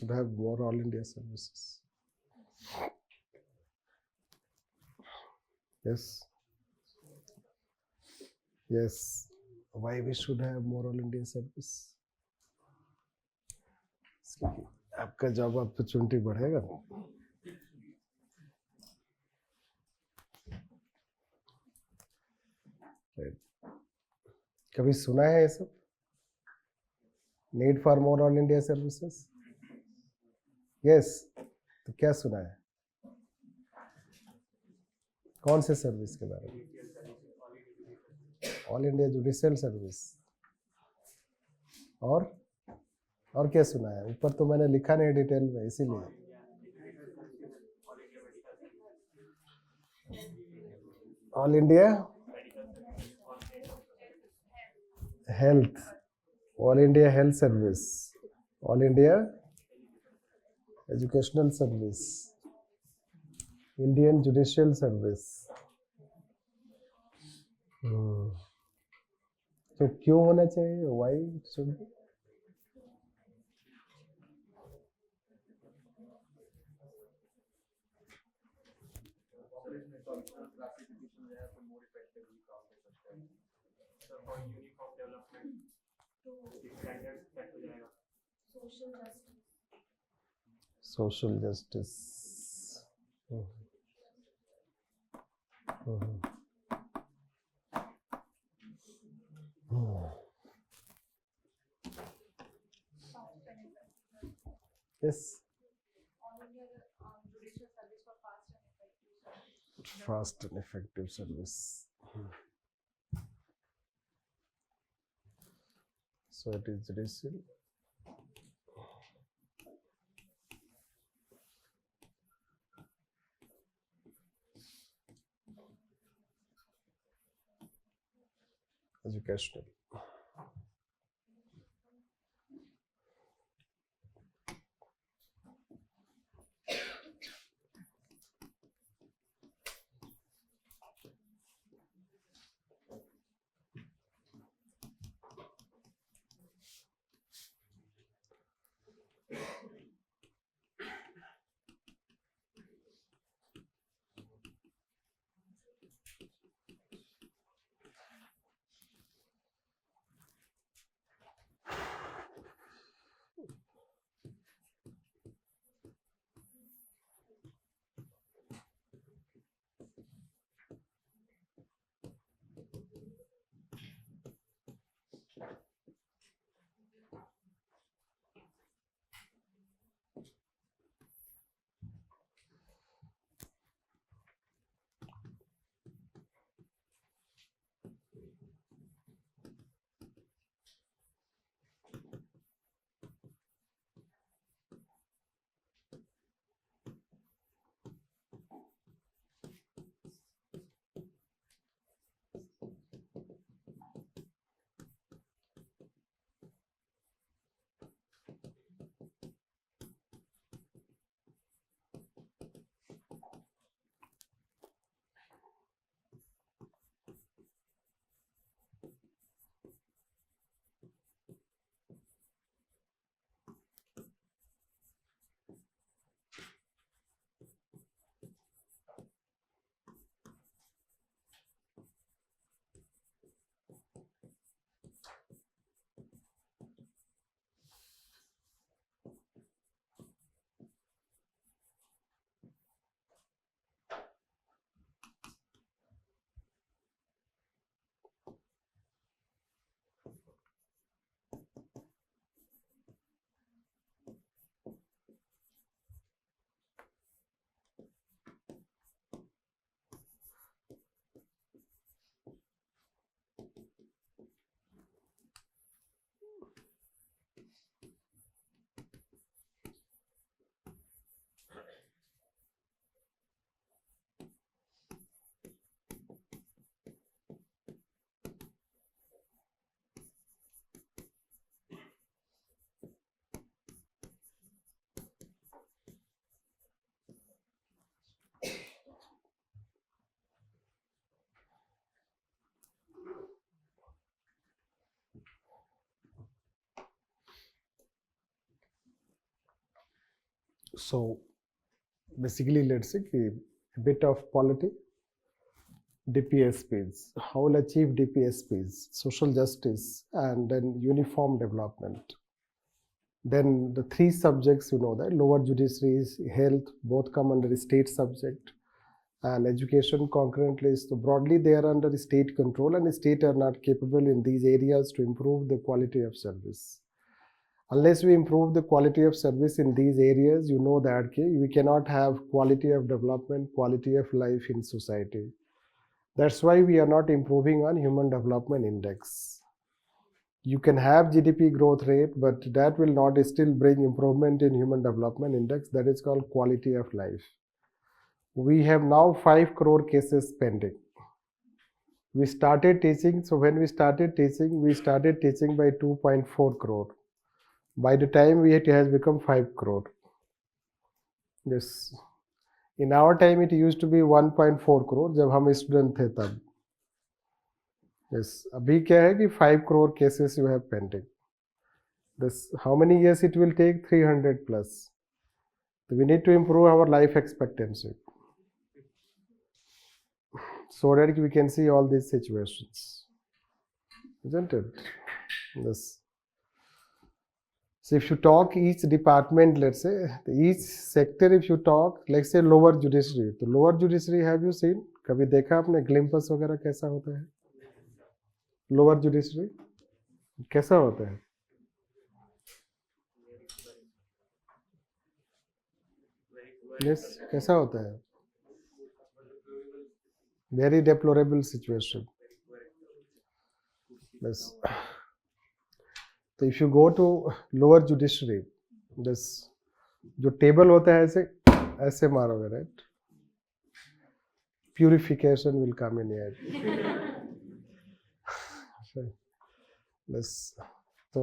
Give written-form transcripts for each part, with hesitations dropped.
should have more all India services. Yes. Yes. Why we should have more all India service? आपका job opportunity बढ़ेगा. कभी सुना है ये सब? Need for more all India services? Yes. तो क्या सुना है? कौन से सर्विस के बारे में? All India judicial service. और क्या सुना है? ऊपर तो मैंने लिखा नहीं डिटेल में, इसीलिए. All India health, all India health service, all India educational service, Indian judicial service. तो क्यों होना चाहिए? Why should be? Social justice. Yes. Fast and effective service. So it is judicial. Educational. So basically, let's say a bit of polity, DPSPs, how will achieve DPSPs, social justice, and then uniform development. Then the three subjects, you know that lower judiciary, health, both come under the state subject, and education concurrently. So broadly, they are under state control, and the state are not capable in these areas to improve the quality of service. Unless we improve the quality of service in these areas, you know that we cannot have quality of development, quality of life in society. That's why we are not improving on Human Development Index. You can have GDP growth rate, but that will not still bring improvement in Human Development Index. That is called quality of life. We have now 5 crore cases pending. We started teaching, so when we started teaching by 2.4 crore. By the time it has become 5 crore. Yes. In our time, it used to be 1.4 crore जब हम student थे तब. Yes. अभी क्या है कि 5 crore cases you have pending. This, how many years it will take? 300 plus. So we need to improve our life expectancy so that we can see all these situations, isn't it? Yes. So if you talk each department, let's say, each sector, if you talk, let's say lower judiciary. तो lower judiciary have you seen? कभी देखा आपने glimpse वगैरह कैसा होता है? Lower judiciary कैसा होता है? Yes, कैसा होता है? Very deplorable situation. Yes. तो if you go to lower judiciary, this जो टेबल होता है ऐसे मारोगे, right? Purification will come in here. बस तो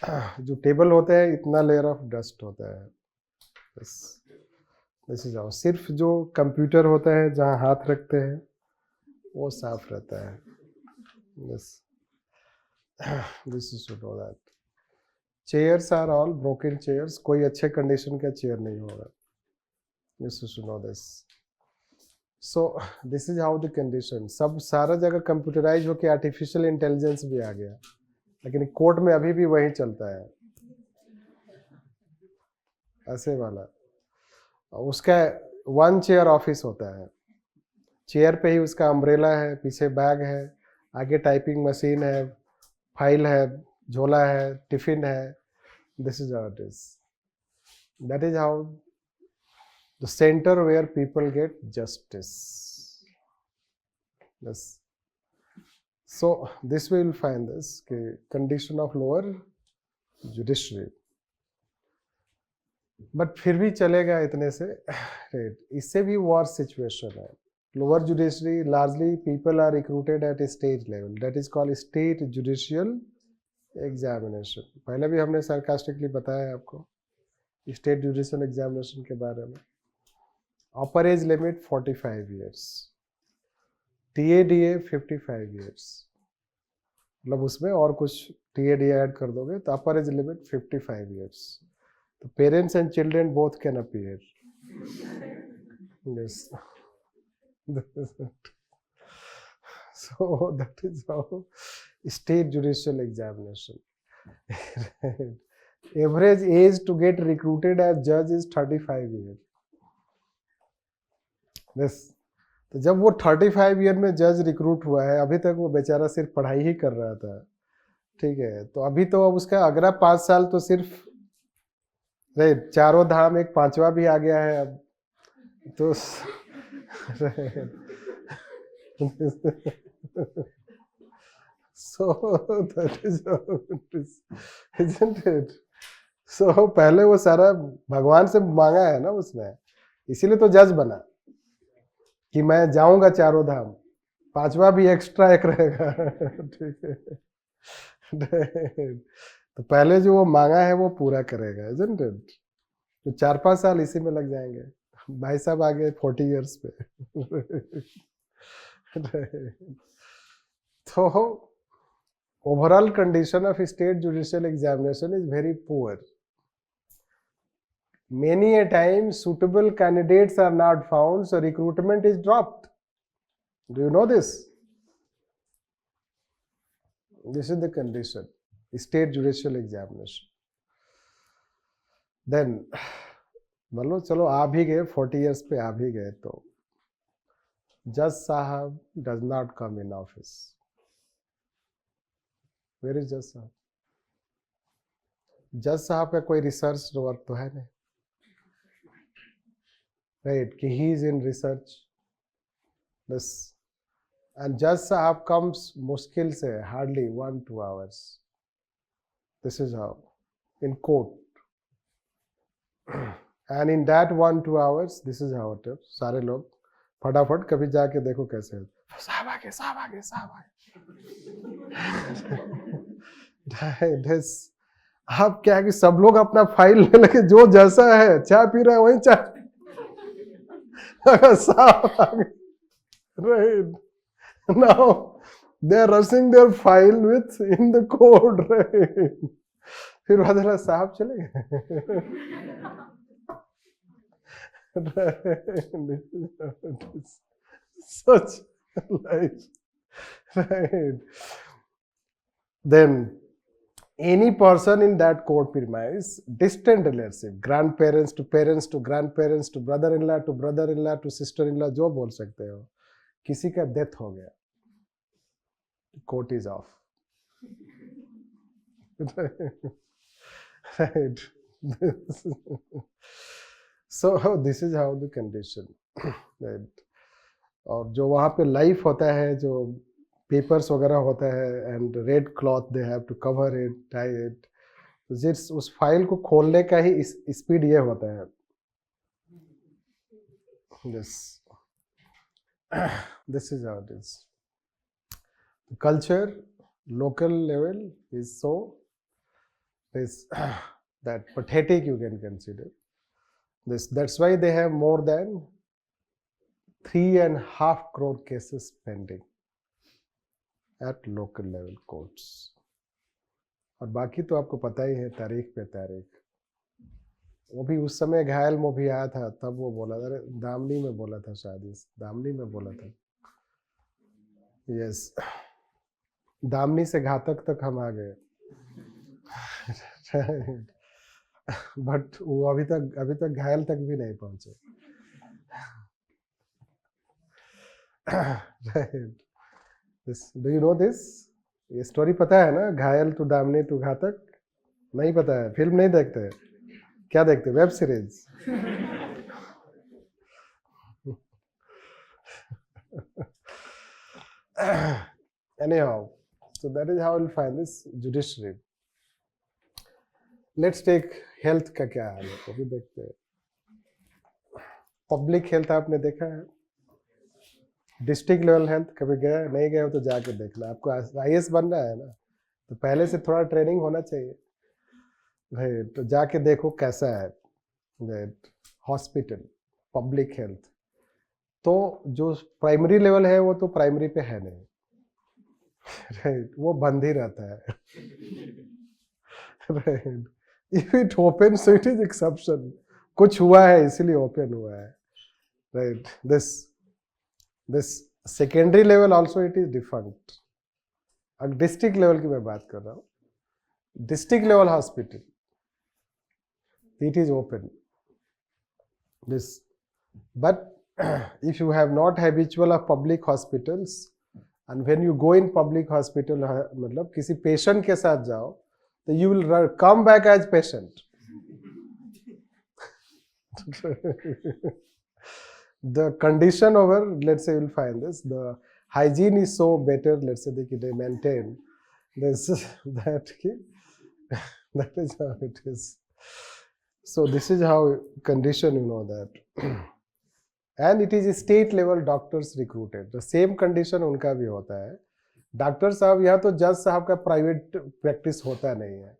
जो टेबल होता है इतना लेयर ऑफ डस्ट होता है. बस ऐसे जाओ, सिर्फ जो कंप्यूटर होता है जहाँ हाथ रखते हैं वो साफ रहता है. बस this is to know that. Chairs are all broken chairs. कोई अच्छे कंडीशन का चेयर नहीं होगा. This is to know this. So this is how the condition. सब सारा जगह कंप्यूटराइज होके आर्टिफिशियल इंटेलिजेंस भी आ गया, लेकिन कोर्ट में अभी भी वही चलता है ऐसे वाला. उसका 1 चेयर ऑफिस होता है. चेयर पे ही उसका अम्ब्रेला है, पीछे बैग है, आगे टाइपिंग मशीन है, फाइल है, झोला है, टिफिन है. This is how it is. That is how the centre where people get justice. Yes. So this we will find this condition of lower judiciary. But फिर भी चलेगा इतने से. इससे भी worse situation है. Lower judiciary, largely people are recruited at a state level. That is called state judicial examination. पहले भी हमने sarcastically बताया आपको state judicial examination के बारे में. Upper age limit 45 years. TADA 55 years. मतलब उसमें और कुछ TADA ऐड कर दोगे तो upper age limit 55 years. The parents and children both can appear. Yes. So that is how state judicial examination. Average age to get recruited as judge is 35 years. Yes. तो जब वो 35 year में जज recruit हुआ है, अभी तक वो बेचारा सिर्फ पढ़ाई ही कर रहा था. ठीक है, तो अभी तो अब उसका अगला 5 साल तो सिर्फ चारों धाम, एक 5वां भी आ गया है अब तो. So that is how it is, isn't it? So पहले वो सारा भगवान से मांगा है ना उसने, इसीलिए तो जज बना कि मैं जाऊंगा चारों धाम, 5वां भी एक्स्ट्रा एक रहेगा. ठीक है, तो पहले जो वो मांगा है वो पूरा करेगा, isn't it? तो 4-5 साल इसी में लग जाएंगे. भाई साहब आगे 40 इयर्स पे. तो overall condition of state judicial examination is very poor. Many a time suitable candidates are not found, so recruitment is dropped. Do you know this? This is the condition. State judicial examination. Then मान लो चलो आ भी गए 40 years पे आ भी गए तो जज साहब does not come in office. Where is जज साहब? जज साहब का कोई रिसर्च वर्क तो है नहीं, राइट, कि ही इज इन रिसर्च बस. एंड जज साहब कम्स मुश्किल से hardly 1-2 hours. This is how in court. And in that 1-2 hours this is how it is. सारे लोग फटाफट कभी जाके देखो कैसे है. साहब आगे, साहब आगे, साहब आगे. अब क्या है कि सब लोग अपना फाइल ले लगे, जो जैसा है चाय पी रहा है वही चाय. Right. Now they are rushing their file with in the code, right? फिर वाला साहब चले गए. Such life, right? Then any person in that court premise, distant relative, grandparents to parents to grandparents to brother-in-law to brother-in-law to sister-in-law, जो बोल सकते हो, किसी का डेथ हो गया, court is off. Right. So this is how the condition. Right. और जो वहाँ पे लाइफ होता है, जो पेपर्स वगैरह होता है, and red cloth they have to cover it, tie it. जिस उस फाइल को खोलने का ही स्पीड ये होता है. This is how it is. Culture local level is so is that pathetic, you can consider this. That's why they have more than 3.5 crore cases pending at local level courts. और बाकी तो आपको पता ही है, तारीख पे तारीख. वो भी उस समय घायल मूवी आया था, तब वो बोला था, दामनी में बोला था, शायद दामनी में बोला था. यस, दामनी से घातक तक हम आ गए. बट वो अभी तक घायल तक भी नहीं पहुंचे. Do you know this? ये स्टोरी पता है ना, घायल टू दामनी टू घातक? नहीं पता है? फिल्म नहीं देखते? क्या देखते? Web series. Anyhow, so that is how we'll find this judiciary. Let's take health का क्या हाल है, वो भी देखते हैं. पब्लिक हेल्थ आपने देखा है? डिस्ट्रिक्ट लेवल हेल्थ कभी गए? नहीं गए हो तो जाके देखना. आपको आईएएस बनना है ना, तो पहले से थोड़ा ट्रेनिंग होना चाहिए भाई. तो जाके देखो कैसा है हॉस्पिटल, पब्लिक हेल्थ. तो जो प्राइमरी लेवल है वो तो प्राइमरी पे है नहीं, राइट, वो बंद ही रहता है. Right. If it open so it is exception. कुछ हुआ है इसीलिए ओपन हुआ है, right. This secondary level also it is defunct. अब डिस्ट्रिक्ट लेवल की मैं बात कर रहा हूँ. District level hospital it is open. This, but if you have not habitual of public hospitals, and when you go in public hospital, मतलब किसी patient के साथ जाओ, तो you will come back as patient. The condition over, let's say, you'll find this. The hygiene is so better. Let's say they maintain this that is how it is. So this is how condition, you know that. And it is state level doctors recruited. The same condition उनका भी होता है. Doctor साहब, यहाँ तो जज साहब का प्राइवेट प्रैक्टिस होता नहीं है,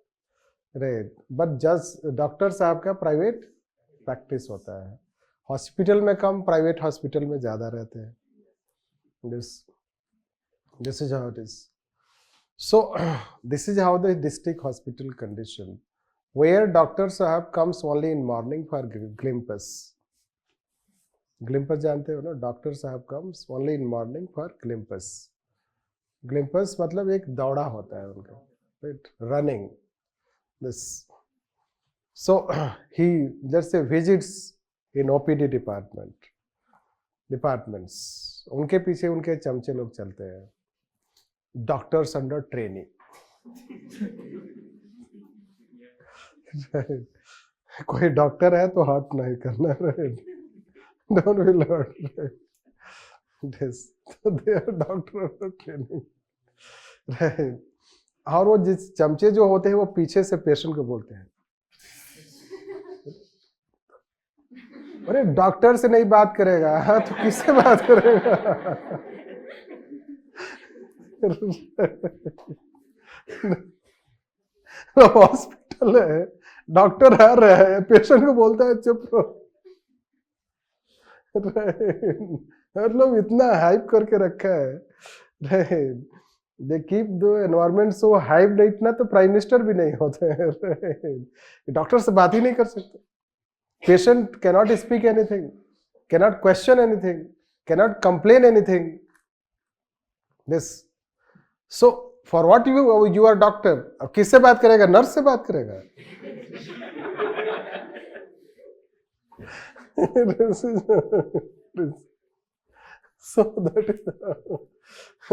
राइट, बट डॉक्टर साहब का प्राइवेट प्रैक्टिस होता है. हॉस्पिटल में कम, प्राइवेट हॉस्पिटल में ज़्यादा रहते हैं. This is how it is. So this is how the district hospital condition. where Dr. Sahab comes only in morning for glimpse. Glimpse जानते हो ना? Dr. Sahab comes only in morning for glimpse. Glimpse मतलब एक दौड़ा होता है उनका, right? Running. This. So he, let's say, visits in OPD departments. उनके पीछे उनके चमचे लोग चलते हैं. Doctors under training. कोई डॉक्टर है तो हर्ट नहीं करना, right? Don't will hurt, right? This they are doctor of training, right? और वो जिस चमचे जो होते हैं वो पीछे से पेशेंट को बोलते हैं, अरे डॉक्टर से नहीं बात करेगा, हाँ तो किससे बात करेगा? हॉस्पिटल है, डॉक्टर आ रहा है, पेशेंट को बोलता है चुप रहो. मतलब इतना हाइप करके रखा है, they keep the environment so hyped, इतना तो प्राइम मिनिस्टर भी नहीं होते हैं. डॉक्टर से बात ही नहीं कर सकते. Patient cannot speak anything, cannot question anything, cannot complain anything. This so for what you are doctor. अब किससे बात करेगा? नर्स से बात करेगा. So that is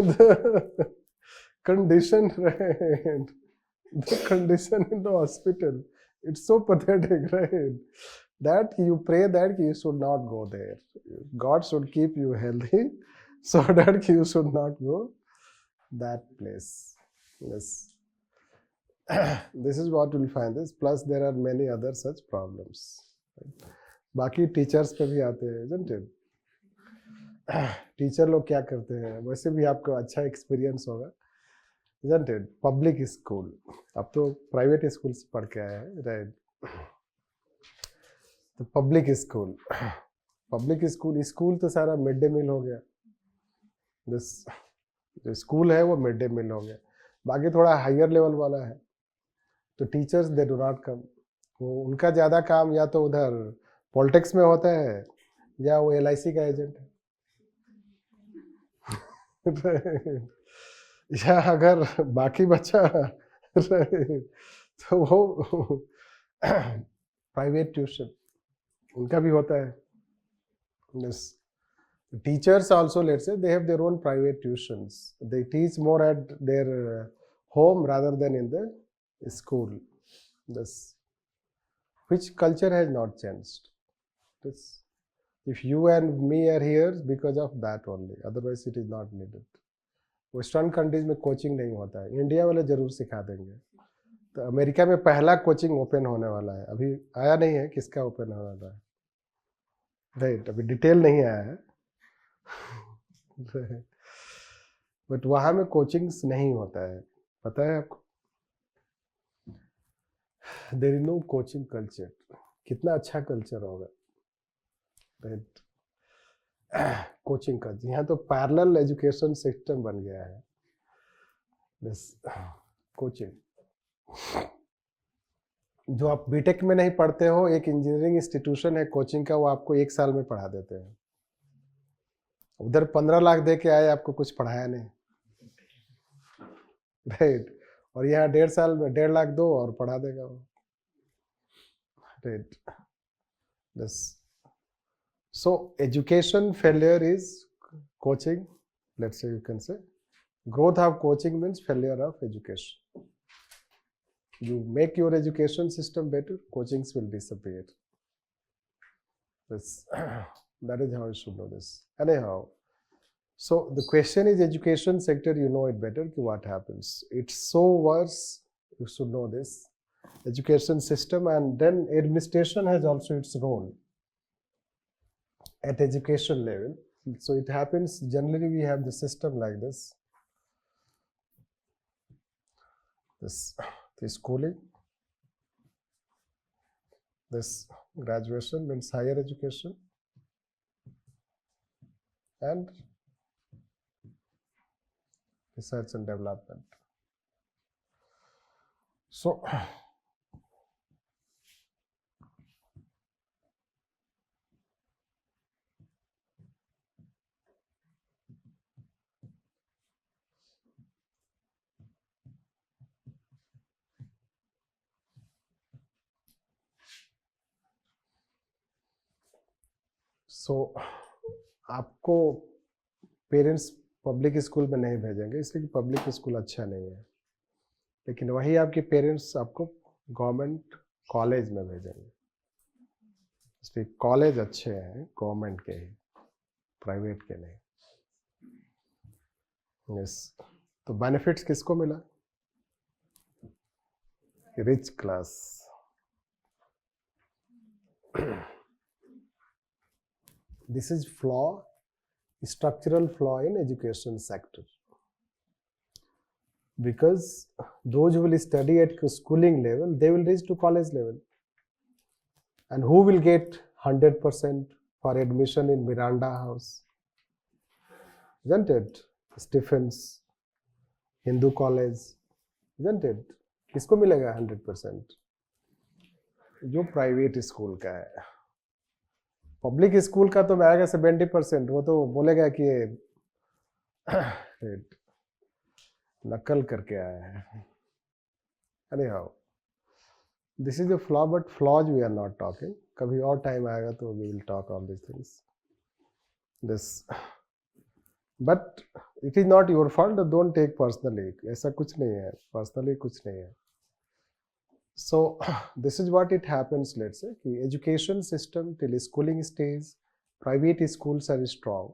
the condition, right? The condition in the hospital, it's so pathetic, right? That you pray that you should not go there. God should keep you healthy so that you should not go that place. Yes. This is what we'll find this. Plus there are many other such problems. बाकी teachers पे भी आते हैं, isn't it? Teacher लोग क्या करते हैं, वैसे भी आपको अच्छा एक्सपीरियंस होगा, isn't it? पब्लिक स्कूल, अब तो प्राइवेट स्कूल से पढ़ के आए हैं, राइट? तो पब्लिक स्कूल तो सारा मिड डे मील हो गया. जो स्कूल है वो मिड डे मील हो गया. बाकी थोड़ा हायर लेवल वाला है तो teachers they do not come. वो उनका ज़्यादा काम या तो उधर पॉलिटिक्स में होता है या वो LIC का एजेंट है. या अगर बाकी बच्चा तो वो प्राइवेट ट्यूशन उनका भी होता है. Yes. Teachers also, let's say, they have their own private tuitions. They teach more at their home rather than in the school. This, which culture has not changed. This, if you and me are here because of that only, otherwise it is not needed. Western countries में coaching नहीं होता है, India वाले जरूर सिखा देंगे. तो America में पहला कोचिंग ओपन होने वाला है, अभी आया नहीं है किसका ओपन होने वाला है, राइट? अभी डिटेल नहीं आया है. बट वहां में कोचिंग्स नहीं होता है, पता है आपको? There is no coaching culture. कितना अच्छा कल्चर होगा, राइट? कोचिंग का यहाँ तो पैरेलल एजुकेशन सिस्टम बन गया है. बस कोचिंग जो आप बीटेक में नहीं पढ़ते हो, एक इंजीनियरिंग इंस्टीट्यूशन है कोचिंग का, वो आपको 1 साल में पढ़ा देते हैं. उधर 15 लाख दे के आए, आपको कुछ पढ़ाया नहीं, राइट? और यहाँ 1.5 साल में 1.5 लाख दो और पढ़ा देगा वो, राइट? बस. So education failure is coaching. Let's say you can say growth of coaching means failure of education. You make your education system better, coachings will disappear. This, that is how you should know this. Anyhow, so the question is education sector, you know it better. What happens? It's so worse. You should know this education system, and then administration has also its role at education level. So it happens generally we have the system like this. This schooling, this graduation means higher education, and research and development. So सो आपको parents public school में नहीं भेजेंगे इसलिए कि public school अच्छा नहीं है, लेकिन वही आपके पेरेंट्स आपको गवर्नमेंट कॉलेज में भेजेंगे, इसलिए कॉलेज अच्छे हैं गवर्नमेंट के ही, प्राइवेट के नहीं। यस, तो बेनिफिट्स किसको मिला? Rich class. This is structural flaw in education sector. Because those who will study at schooling level, they will reach to college level. And who will get 100% for admission in Miranda House? Isn't it? Stephens, Hindu College, isn't it? किसको मिलेगा 100%? जो private school का है। Public school का तो आएगा 70%, वो तो बोलेगा कि नकल करके आया है। Anyhow, this is a flaw, but flaws we are not talking. कभी और टाइम आएगा तो we will talk all these things. This, but it is not your fault. Don't take personally. ऐसा कुछ नहीं है, personally कुछ नहीं है. So this is what it happens. Let's say कि education system till schooling stage, private schools are strong,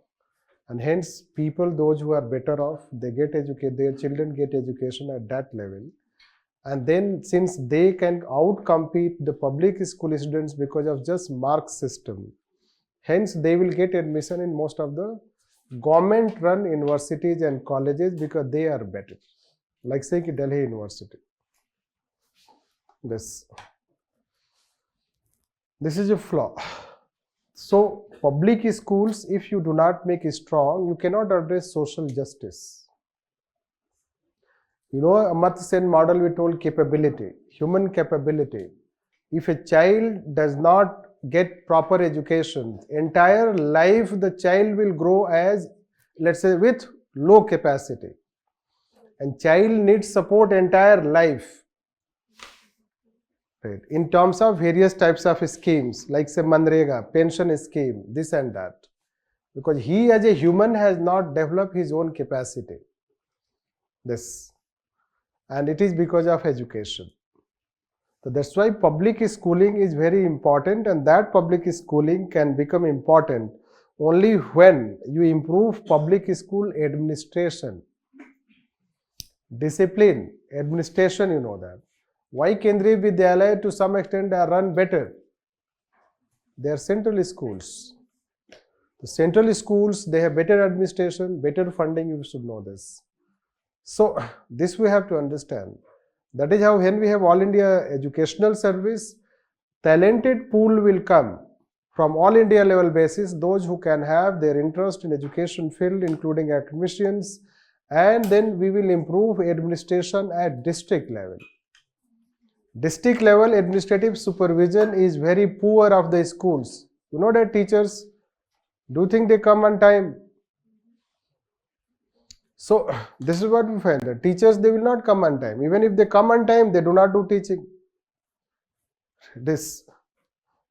and hence people, those who are better off, they get educated, their children get education at that level, and then since they can outcompete the public school students because of just mark system, hence they will get admission in most of the government run universities and colleges because they are better, like say कि Delhi University. This is a flaw. So public schools, if you do not make it strong, you cannot address social justice. You know, Amartya Sen model, we told capability, human capability. If a child does not get proper education, entire life the child will grow as, let's say, with low capacity. And child needs support entire life. Right. In terms of various types of schemes, like say Manrega, pension scheme, this and that. Because he as a human has not developed his own capacity. This. And it is because of education. So that's why public schooling is very important, and that public schooling can become important only when you improve public school administration. Discipline, administration, you know that. Why Kendriya Vidyalaya to some extent are run better? They are central schools. The central schools, they have better administration, better funding, you should know this. So this we have to understand. That is how when we have All India Educational Service, talented pool will come from all India level basis, those who can have their interest in education field, including academicians, and then we will improve administration at district level. District level administrative supervision is very poor of the schools. You know that teachers, do you think they come on time? So this is what we find, that teachers, they will not come on time. Even if they come on time, they do not do teaching. This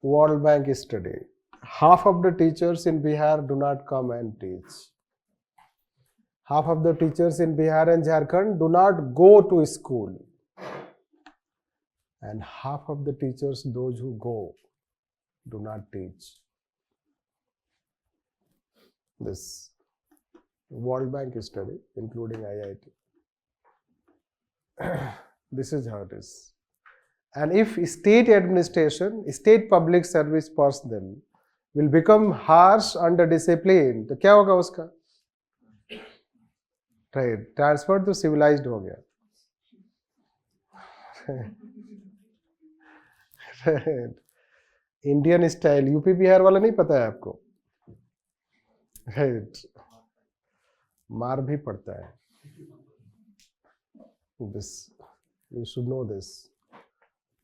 World Bank study, half of the teachers in Bihar do not come and teach. Half of the teachers in Bihar and Jharkhand do not go to school. And half of the teachers, those who go, do not teach. This World Bank study, including IIT. This is how it is. And if state administration, state public service personnel will become harsh under discipline, तो क्या होगा उसका? Right, transfer to civilized हो गया. Indian style, UP Bihar वाला नहीं पता है आपको? राइट, मार भी पड़ता है. This you should know this.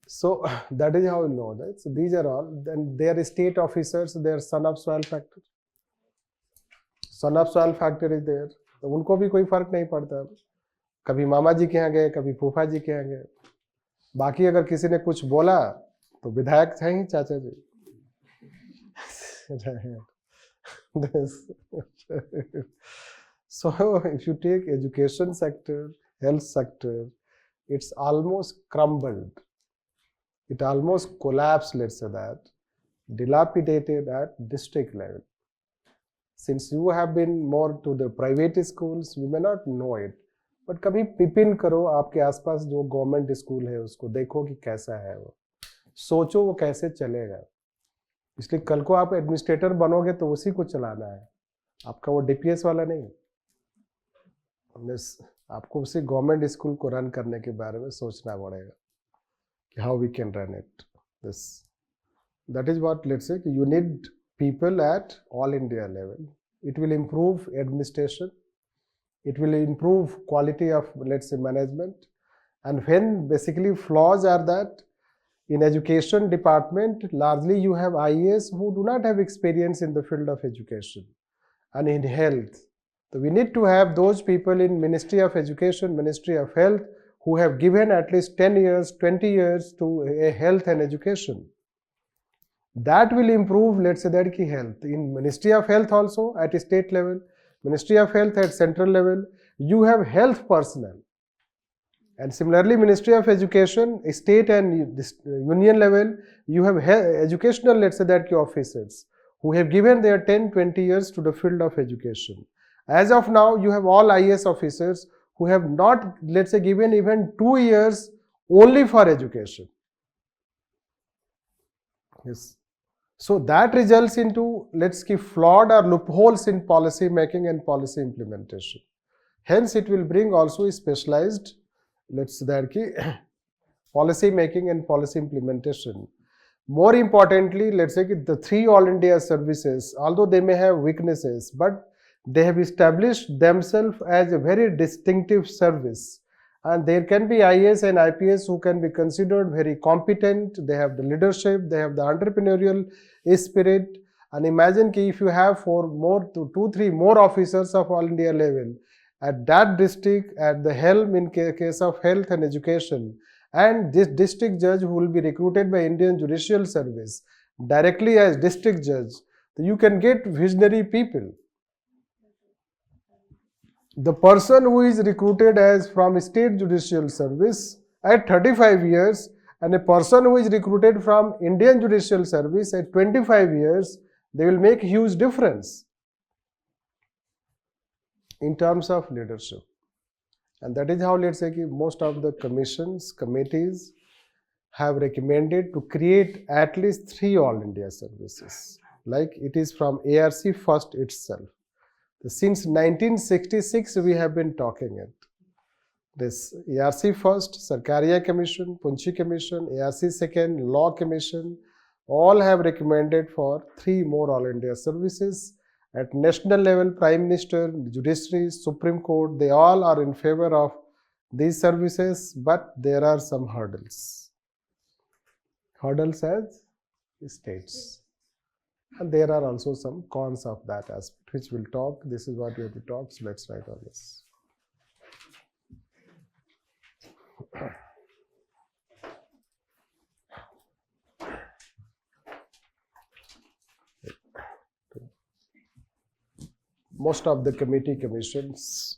So that is how you know that. So these are all. Then they are state officers. They are son of soil factor. Son of soil factor is there. तो उनको भी कोई फर्क नहीं पड़ता. कभी मामा जी के यहाँ गए, कभी फूफा जी के यहाँ गए. बाकी अगर किसी ने कुछ बोला तो विधायक है ही चाचा जी. This. So if you take education sector, health sector, it's almost crumbled. It almost collapsed, let's say that, dilapidated at district level. Since you have been more to the private schools, we may not know it. But कभी पिपिन करो आपके आसपास जो government school है उसको देखो कि कैसा है वो, सोचो वो कैसे चलेगा. इसलिए कल को आप एडमिनिस्ट्रेटर बनोगे तो उसी को चलाना है, आपका वो डीपीएस वाला नहीं. आपको उसी गवर्नमेंट स्कूल को रन करने के बारे में सोचना पड़ेगा कि how we can run it. This that is what let's say कि you need people at all India level. It will improve administration. It will improve quality of, let's say, management. And when basically flaws are that in education department, largely you have AIS who do not have experience in the field of education and in health. So we need to have those people in Ministry of Education, Ministry of Health who have given at least 10 years, 20 years to health and education. That will improve, let's say, that ki health. In Ministry of Health also at state level, Ministry of Health at central level, you have health personnel. And similarly, Ministry of Education, state and union level, you have educational, let's say, that ki officers who have given their 10, 20 years to the field of education. As of now, you have all IAS officers who have not, let's say, given even 2 years only for education. Yes. So that results into, let's say, flawed or loopholes in policy making and policy implementation. Hence, it will bring also specialized, let's say, that policy making and policy implementation. More importantly, let's say the 3 All India services, although they may have weaknesses, but they have established themselves as a very distinctive service. And there can be IAS and IPS who can be considered very competent. They have the leadership, they have the entrepreneurial spirit. And imagine if you have 2-3 more officers of all India level at that district, at the helm in case of health and education, and this district judge who will be recruited by Indian Judicial Service directly as district judge, you can get visionary people. The person who is recruited as from State Judicial Service at 35 years and a person who is recruited from Indian Judicial Service at 25 years, they will make huge difference in terms of leadership. And that is how, let's say, most of the commissions, committees have recommended to create at least 3 All India services, like it is from ARC first itself. Since 1966, we have been talking it. This ARC first, Sarkaria Commission, Punchi Commission, ARC second, Law Commission, all have recommended for 3 more All India services. At national level, Prime Minister, Judiciary, Supreme Court, they all are in favor of these services, but there are some hurdles. Hurdles as states. And there are also some cons of that aspect, which we'll talk. This is what we have to talk, so let's write on this. Most of the committee commissions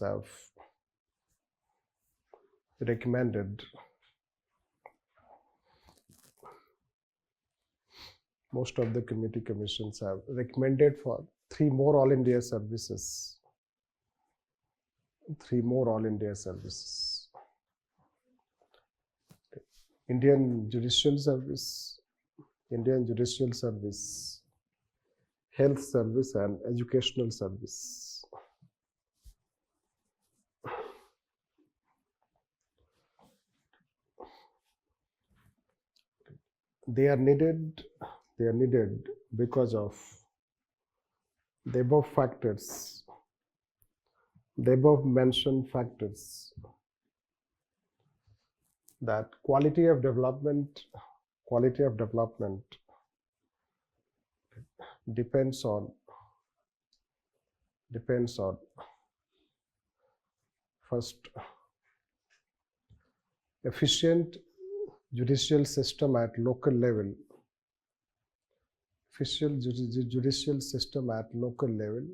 have recommended, most of the committee commissions have recommended for 3 more All India services. 3 more All India services. Indian Judicial Service, Health Service and Educational Service. They are needed because of the above factors, the above mentioned factors, that quality of development depends on first efficient judicial system at local level, efficient judicial system at local level.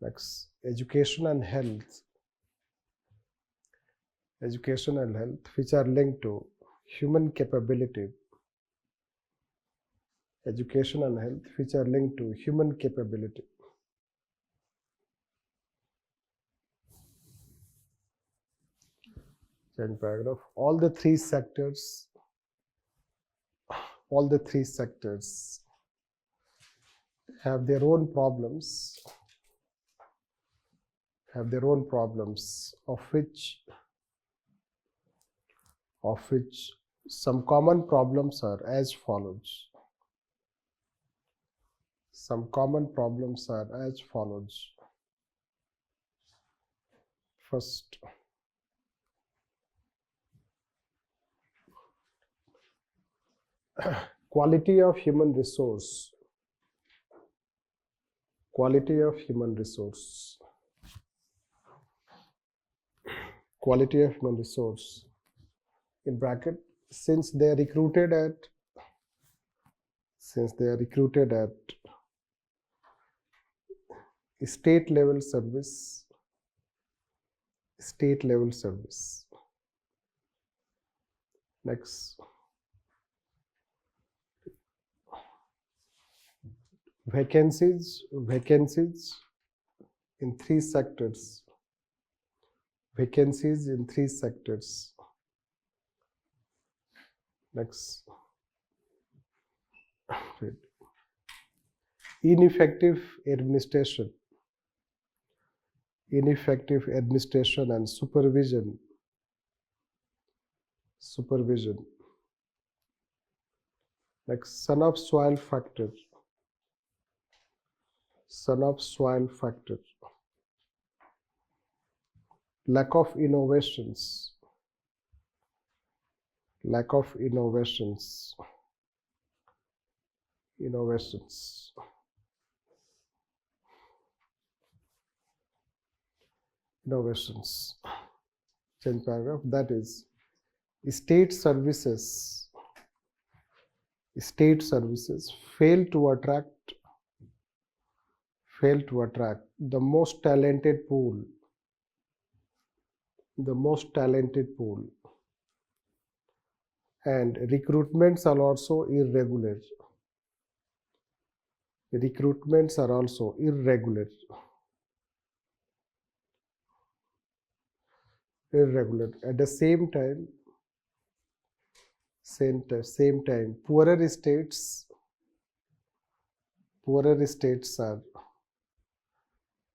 Next, education and health, which are linked to human capability, education and health, which are linked to human capability. Change paragraph. All the three sectors have their own problems, of which some common problems are as follows. First, quality of human resource. In bracket, since they are recruited at state level service. Next, vacancies in three sectors. Next, ineffective administration and supervision. Next, son of soil factor. Lack of innovations. Change paragraph. That is, state services fail to attract the most talented pool, and recruitments are also irregular. At the same time, poorer states are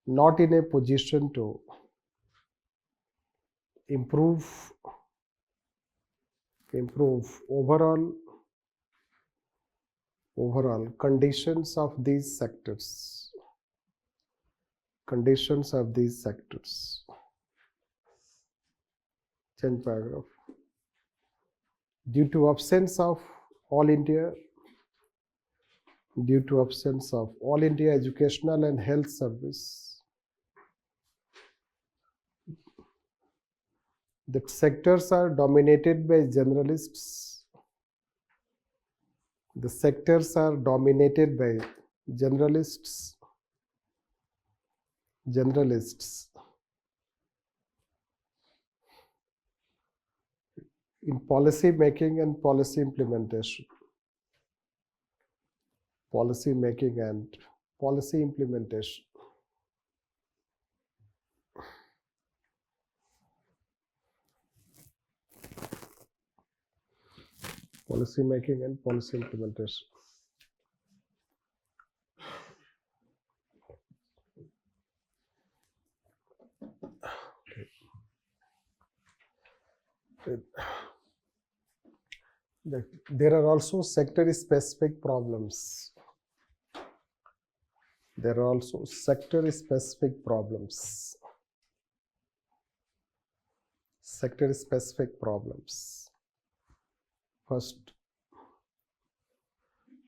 not in a position to improve overall conditions of these sectors. Change paragraph. Due to absence of All India Educational and Health Service, the sectors are dominated by generalists. In policy making and policy implementation. There are also sector-specific problems. First,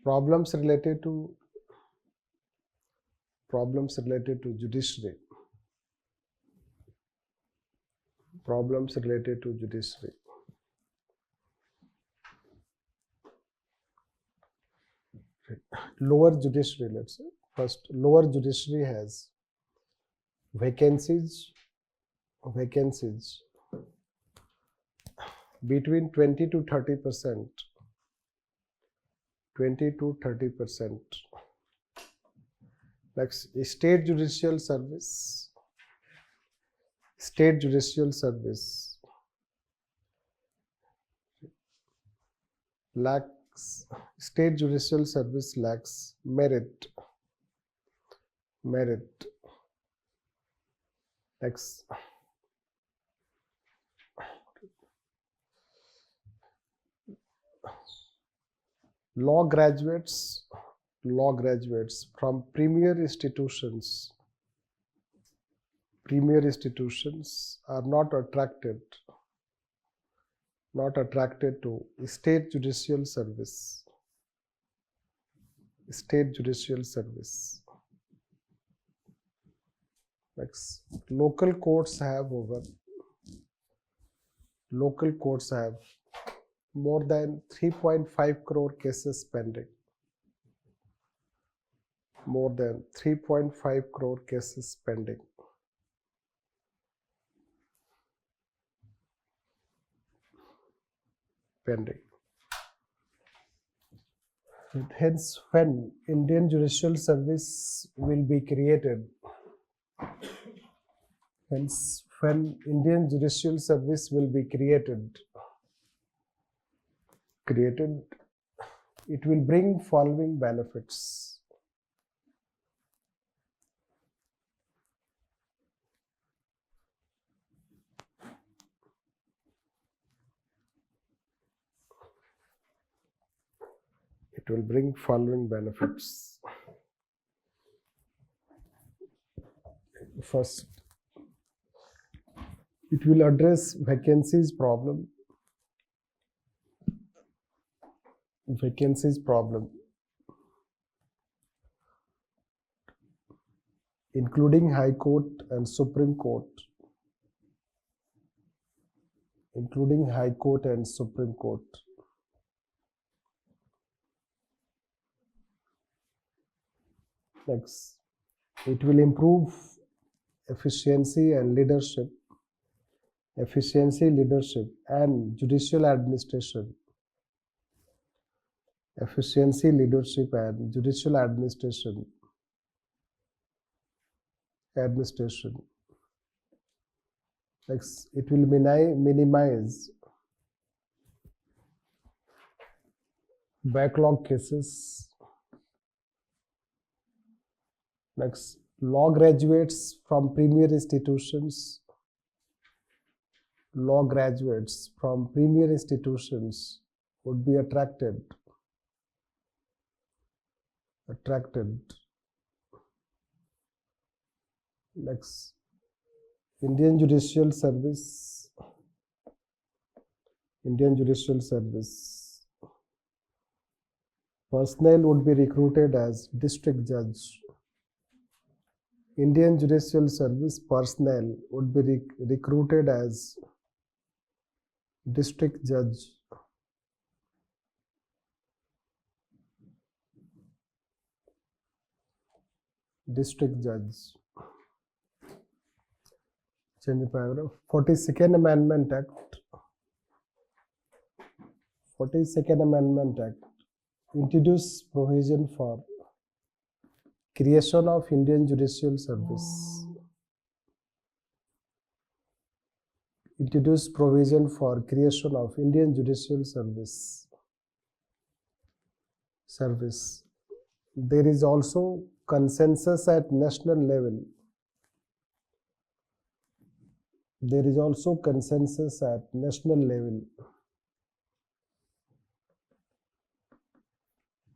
problems related to judiciary. Problems related to judiciary. Lower judiciary, let's say. First, lower judiciary has vacancies between 20 to 30%. 20 to 30%. Next, state judicial service. State judicial service lacks. State judicial service lacks merit. Next, law graduates from premier institutions are not attracted to state judicial service. Next, local courts have more than 3.5 crore cases pending. More than 3.5 crore cases pending. Hence, when Indian Judicial Service will be created, it will bring following benefits. First, it will address vacancies problem, including High Court and Supreme Court. Next, it will improve efficiency and leadership and judicial administration. Next, it will minimize backlog cases. Next, law graduates from premier institutions would be attracted. Next, Indian Judicial Service personnel would be recruited as district judge. Indian Judicial Service personnel would be recruited as district judge. Change the paragraph. 42nd Amendment Act introduced provision for creation of Indian Judicial Service. There is also consensus at national level.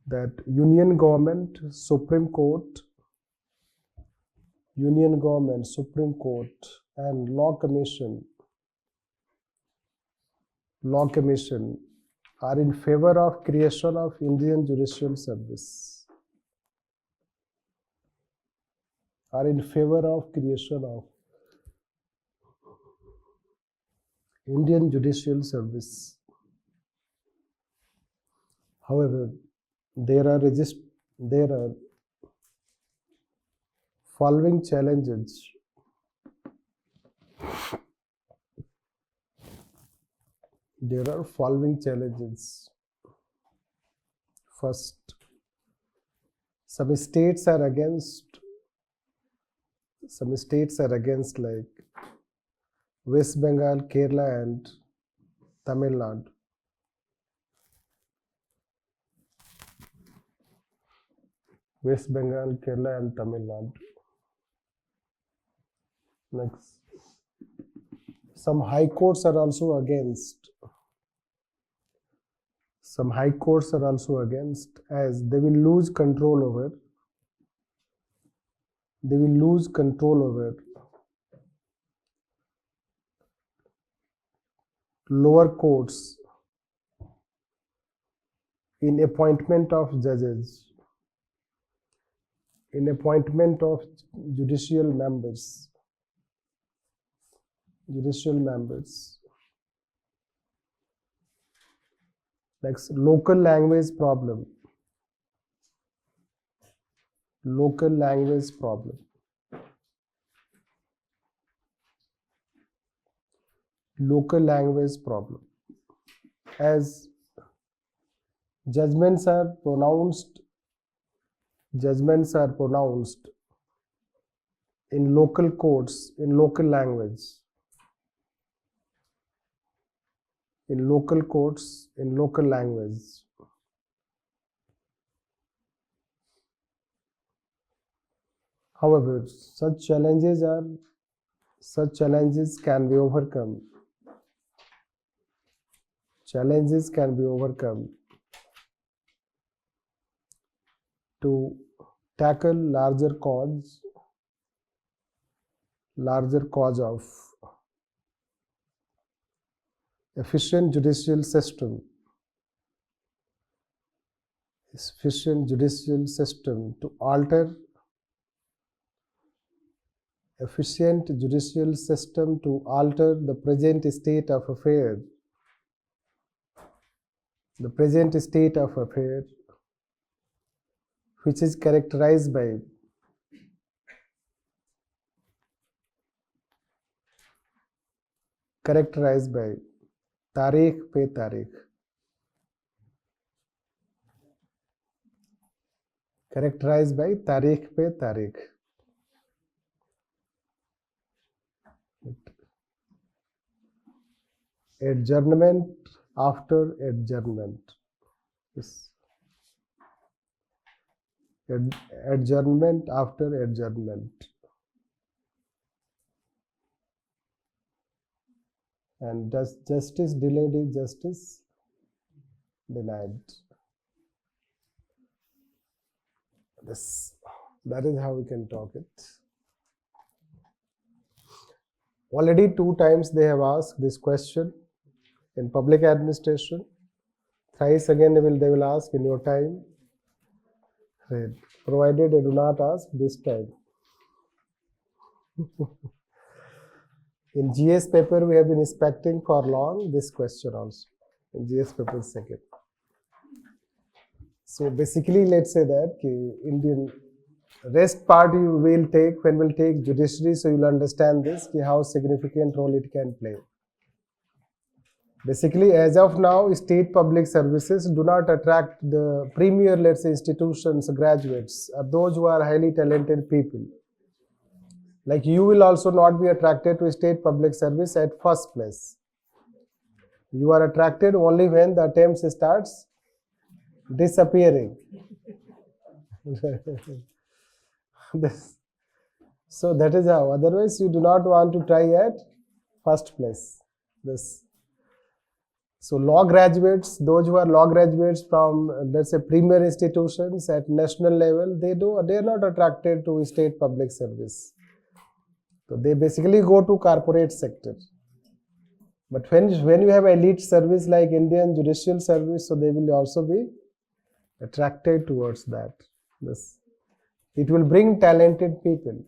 That Union Government, Supreme Court, and Law Commission are in favor of creation of Indian Judicial Service. Indian Judicial Service. However, there are following challenges. There are following challenges. First, some states are against like West Bengal, Kerala and Tamil Nadu. West Bengal, Kerala and Tamil Nadu. Next, some high courts are also against. Some high courts are also against, as they will lose control over. They will lose control over lower courts in appointment of judges, in appointment of judicial members. Next, local language problem. Local language problem. Local language problem. As judgments are pronounced in local courts, in local language. In local courts, in local language. However, such challenges can be overcome. Challenges can be overcome to tackle larger cause of efficient judicial system. Efficient judicial system to alter the present state of affairs. The present state of affairs, which is characterized by तारीख पे तारीख, characterized by तारीख पे तारीख. Adjournment after adjournment. Yes. Adjournment after adjournment. And justice delayed is justice denied. That is how we can talk it. Already 2 times they have asked this question in public administration. Thrice again they will ask in your time. Right. Provided they do not ask this time. In GS paper, we have been expecting for long this question also. In GS paper 2nd. So basically, let's say that Indian rest part you will take when we'll take judiciary, so you'll understand this, how significant role it can play. Basically, as of now, state public services do not attract the premier, let's say, institutions, graduates, or those who are highly talented people. Like you will also not be attracted to state public service at first place. You are attracted only when the attempt starts disappearing. So that is how. Otherwise, you do not want to try at first place. So law graduates, those who are law graduates from, let's say, premier institutions at national level, they are not attracted to state public service. So they basically go to corporate sector. But when you have elite service like Indian Judicial Service, so they will also be attracted towards that. It will bring talented people.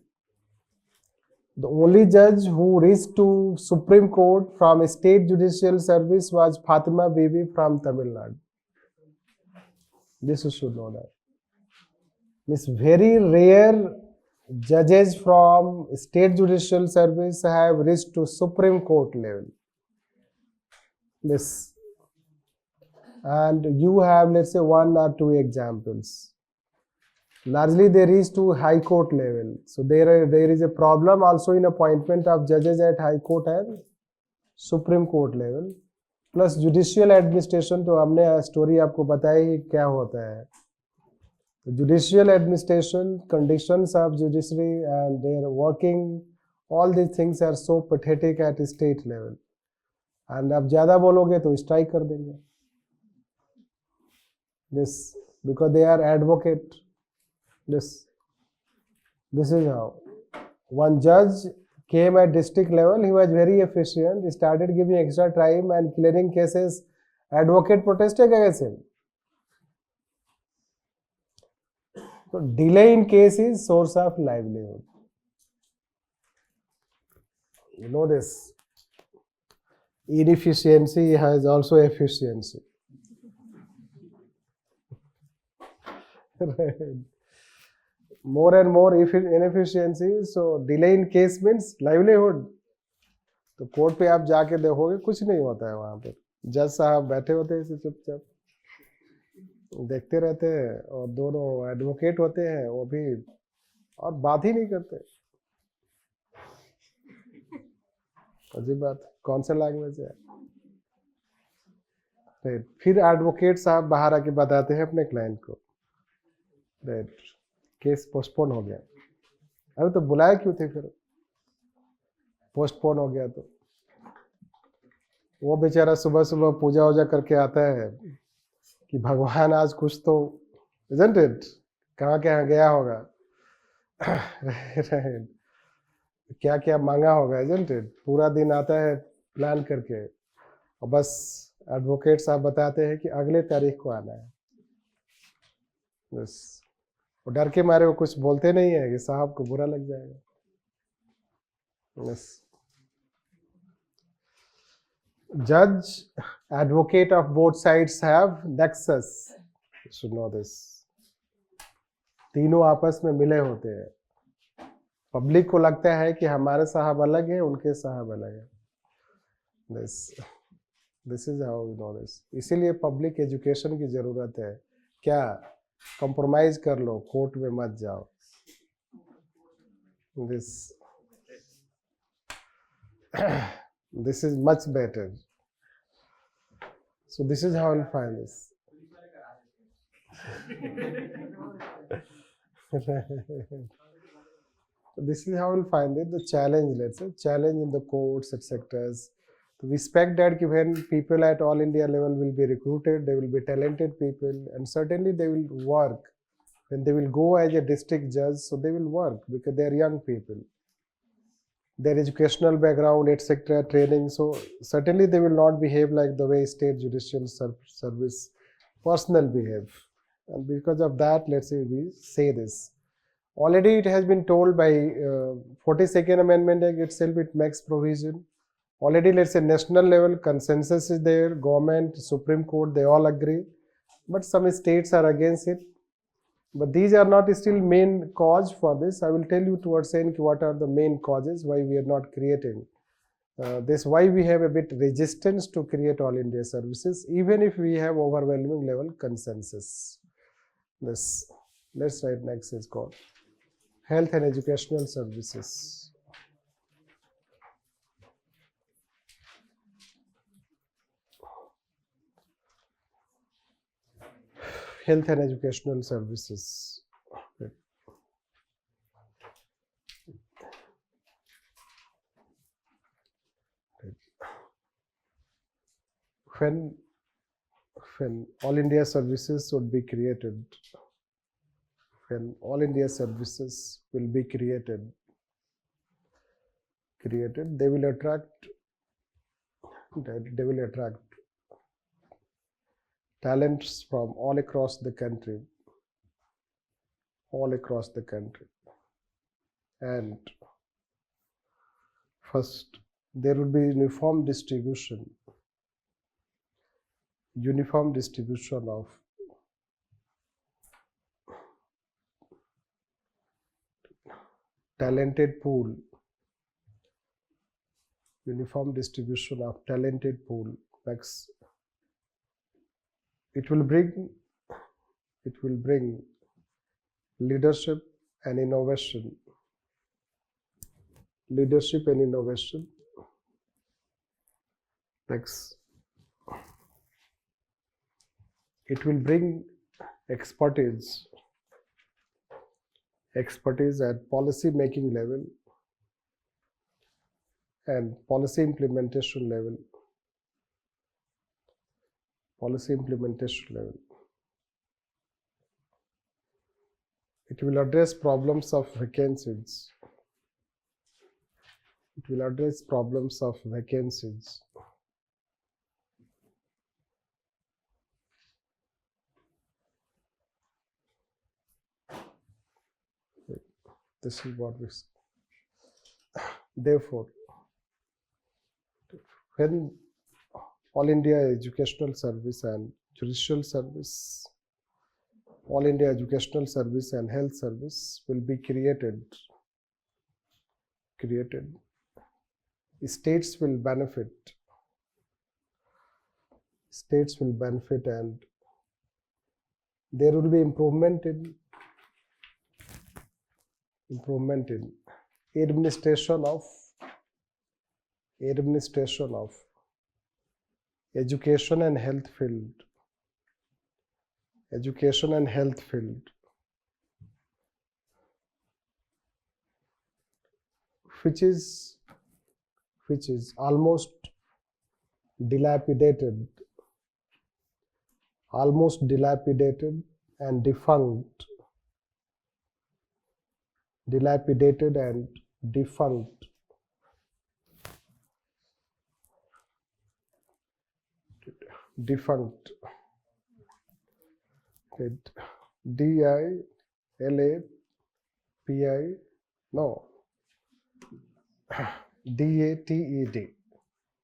The only judge who reached to Supreme Court from State Judicial Service was Fatima Bibi from Tamil Nadu. This you should know that. It's very rare judges from State Judicial Service have reached to Supreme Court level. This. And you have, let's say, 1 or 2 examples. Largely they reach to High Court level. So there is a problem also in appointment of judges at High Court and Supreme Court level. Plus judicial administration, तो हमने story आपको बताई क्या होता है. Judicial administration, conditions of judiciary and their working, all these things are so pathetic at state level. And अब ज़्यादा बोलोगे तो strike कर देंगे. This, because they are advocate. This is how. One judge came at district level, he was very efficient, he started giving extra time and clearing cases. Advocate protested against him. So delay in case is source of livelihood. You know this. Inefficiency has also efficiency. Right. More and more inefficiency, so delay in case means livelihood. तो court पे आप जाके देखोगे कुछ नहीं होता है वहाँ पे. जज साहब बैठे होते हैं चुपचाप देखते रहते हैं और दोनों एडवोकेट होते हैं वो भी और बात ही नहीं करते. अजीब बात, कौन सा लैंग्वेज है. फिर एडवोकेट साहब बाहर आके बताते हैं अपने क्लाइंट को, केस पोस्टपोन हो गया. अरे तो बुलाया क्यों थे फिर, पोस्टपोन हो गया. तो वो बेचारा सुबह सुबह पूजा वूजा करके आता है कि भगवान आज कुछ तो, isn't it? कहाँ कहाँ गया होगा. क्या क्या मांगा होगा, isn't it? पूरा दिन आता है प्लान करके और बस एडवोकेट साहब बताते हैं कि अगले तारीख को आना है. बस वो डर के मारे वो कुछ बोलते नहीं है कि साहब को बुरा लग जाएगा. Yes. Judge, advocate of both sides have nexus. You should know this. तीनों आपस में मिले होते हैं. पब्लिक को लगता है कि हमारे साहब अलग है, उनके साहब अलग है. This is how you know this. इसीलिए पब्लिक एजुकेशन की जरूरत है. क्या कंप्रोमाइज कर लो, कोर्ट में मत जाओ. This is much better. So this is how you'll find this. So this is how you'll find it. The challenge, let's say, challenge in the courts, etc. We expect that when people at all India level will be recruited, they will be talented people, and certainly they will work. When they will go as a district judge, so they will work because they are young people. Their educational background, etc., training, so certainly they will not behave like the way State Judicial Service personnel behave. And because of that, let's say we say this. Already it has been told by 42nd Amendment Act itself, it makes provision. Already, let's say, national level consensus is there, government, Supreme Court, they all agree. But some states are against it. But these are not still main cause for this. I will tell you towards saying what are the main causes, why we are not creating this, why we have a bit resistance to create all India services, even if we have overwhelming level consensus. This, let's write next is called Health and Educational Services. Health and Educational Services. When all India services would be created, when all India services will be created, they will attract talents from all across the country, and First, there will be uniform distribution of talented pool, Next, it will bring leadership and innovation. Next, it will bring expertise at policy making level and policy implementation level. It will address problems of vacancies. This is what we say. Therefore, when All India Educational Service and Judicial Service, All India Educational Service and Health Service will be created. States will benefit and there will be improvement in administration of education and health field, which is almost dilapidated and defunct. DATED,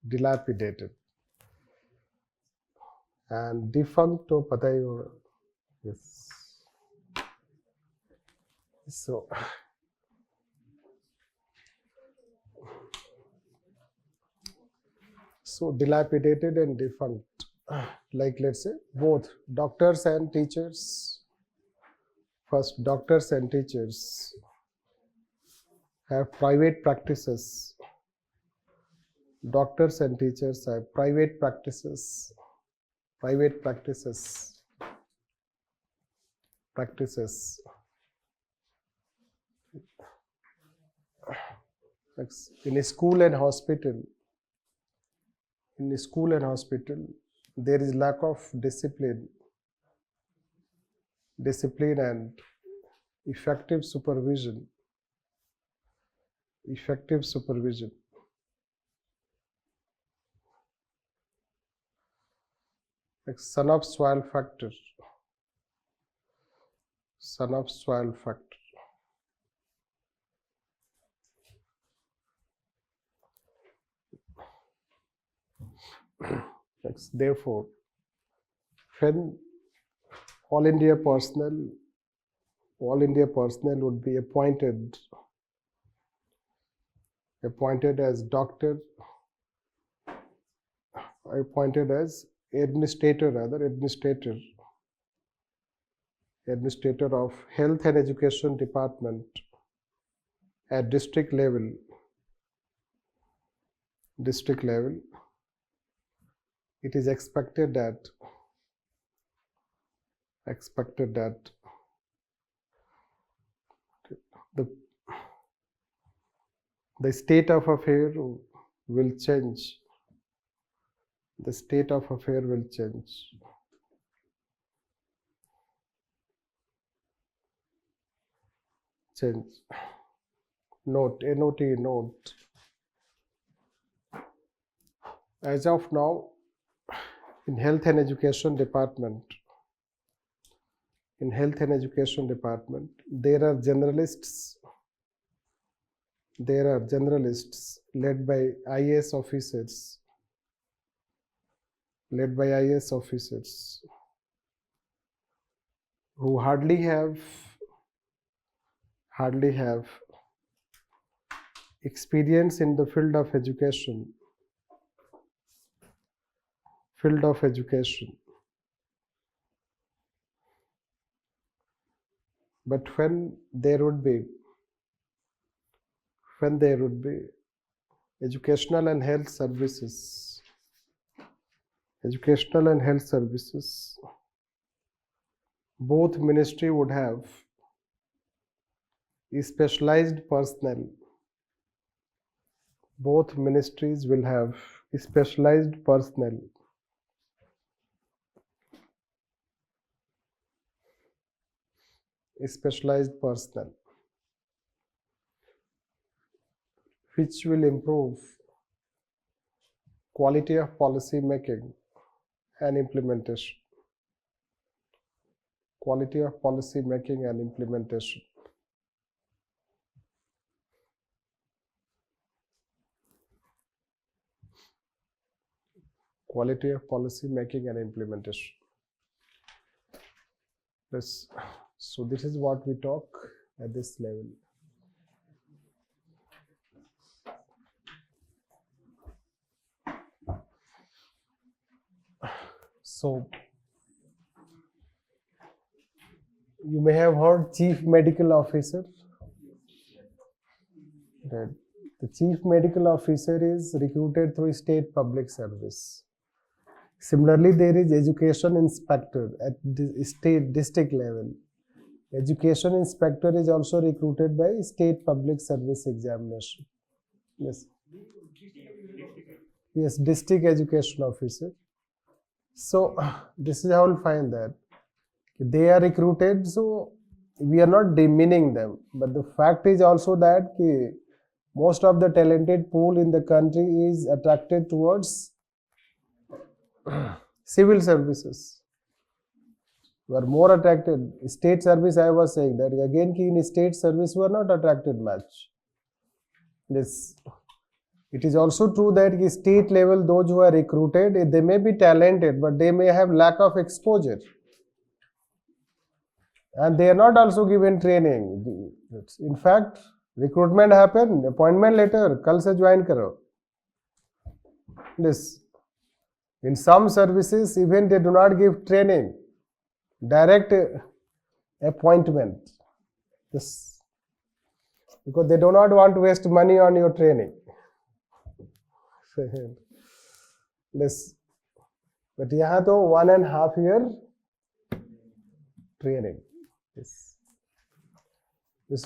dilapidated. And defunct to pata hi hoga. Yes. So dilapidated and defunct. Like let's say both doctors and teachers. First, doctors and teachers have private practices. Doctors and teachers have private practices. Next, in a school and hospital, there is lack of discipline and effective supervision. Next, son of soil factor. Next, therefore, when All India personnel would be appointed as doctor, appointed as administrator of health and education department at district level. It is expected that the state of affair will change. Note. As of now, in health and education department, there are generalists there are generalists led by IAS officers, who hardly have experience in the field of education. But when there would be educational and health services, both ministry would have specialized personnel. Both ministries will have specialized personnel. Which will improve quality of policy making and implementation. Quality of policy making and implementation. Quality of policy making and implementation. Yes. So this is what we talk at this level. So you may have heard Chief Medical Officer. Right. The Chief Medical Officer is recruited through state public service. Similarly, there is Education Inspector at the state district level. Education Inspector is also recruited by State Public Service Examination. Yes. Yes, District Education Officer. So this is how we'll find that they are recruited. So we are not demeaning them, but the fact is also that most of the talented pool in the country is attracted towards civil services. Were more attracted. State service, I was saying that again, in state service were not attracted much. This. It is also true that state level, those who are recruited, they may be talented, but they may have lack of exposure. And they are not also given training. In fact, recruitment happened, appointment letter, kal se join karo. This. In some services, even they do not give training. Direct appointment. This. Because they do not want to waste money on your training. This. But यहाँ तो 1.5 year training. This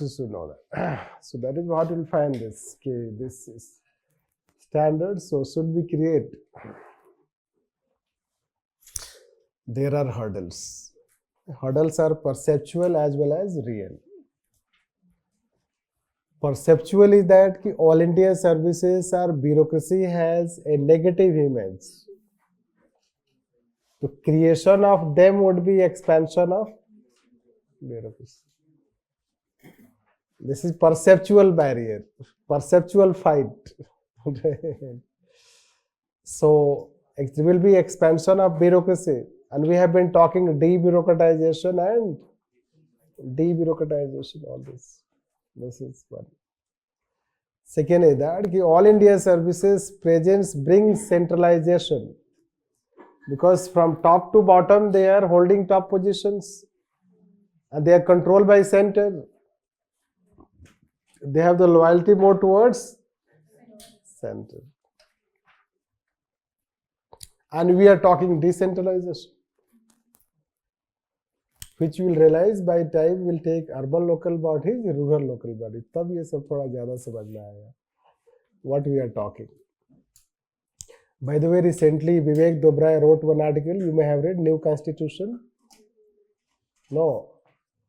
is to know that. So that is what we'll find this. This is standard. So should we create? There are hurdles. Hurdles are perceptual as well as real. Perceptual is that all India services or bureaucracy has a negative image. The creation of them would be expansion of bureaucracy. This is perceptual barrier, perceptual fight. So there will be expansion of bureaucracy, and we have been talking debureaucratization and debureaucratization, all this. This is one. Second is that all India services presence brings centralization, because from top to bottom they are holding top positions and they are controlled by center. They have the loyalty more towards center. And we are talking decentralization, which you will realize by time will take urban local bodies, rural local bodies. तब ये सब थोड़ा ज़्यादा समझ में आएगा what we are talking. By the way, recently Vivek Dobrai wrote one article. You may have read New Constitution. No,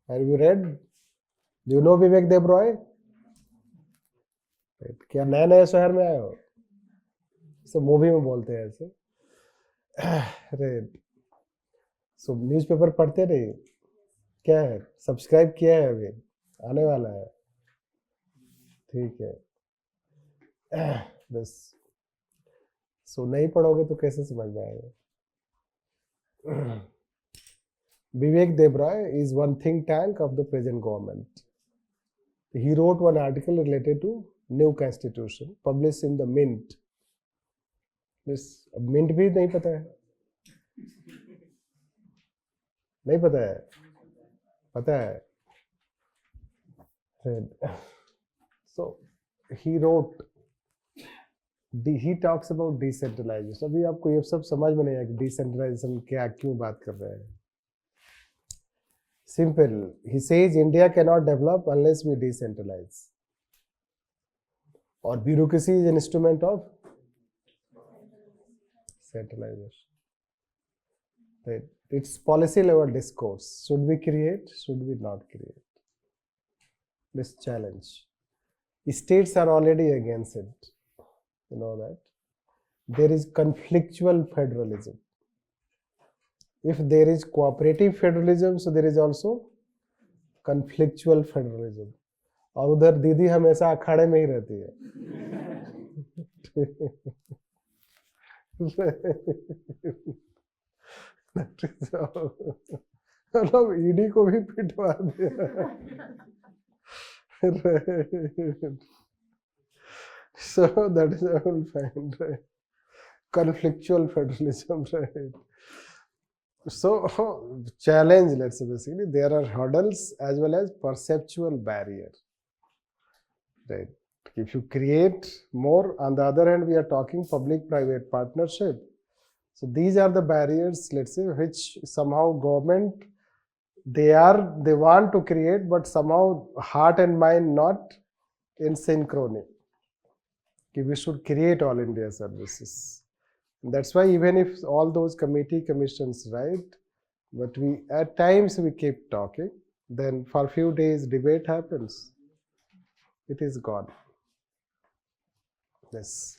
have you read? Do you know Vivek Dobrai? क्या नया नया शहर में आए हो? सब मूवी में बोलते हैं ऐसे. रेड. सो न्यूज़पेपर पढ़ते नहीं. क्या है? सब्सक्राइब किया है अभी? आने वाला है. ठीक है. this. So नहीं पढ़ोगे तो कैसे समझ में आएगा? Vivek Debray is one think tank of the present government. He wrote one article related to new constitution published in the Mint. This Mint भी नहीं पता है? नहीं पता है? पता है? So he wrote. He talks about decentralization. अभी आपको ये सब समझ में नहीं आया कि decentralization क्या क्यों बात कर रहे हैं. Simple. He says India cannot develop unless we decentralize. Or bureaucracy is an instrument of centralization. It's policy level discourse. Should we create? Should we not create? This challenge. States are already against it. You know that. There is conflictual federalism. If there is cooperative federalism, so there is also conflictual federalism. और उधर दीदी हमेशा अखाड़े में ही रहती है. मतलब ED को भी पिटवा दिया. So that is I will find, right? Conflictual federalism, right? So challenge, let's say, basically there are hurdles as well as perceptual barrier, right? If you create more, on the other hand we are talking public-private partnership. So these are the barriers, let's say, which somehow government they want to create, but somehow heart and mind not in synchrony. We should create all India services. That's why even if all those commissions, right, but we at times we keep talking, then for a few days debate happens, it is gone. Yes.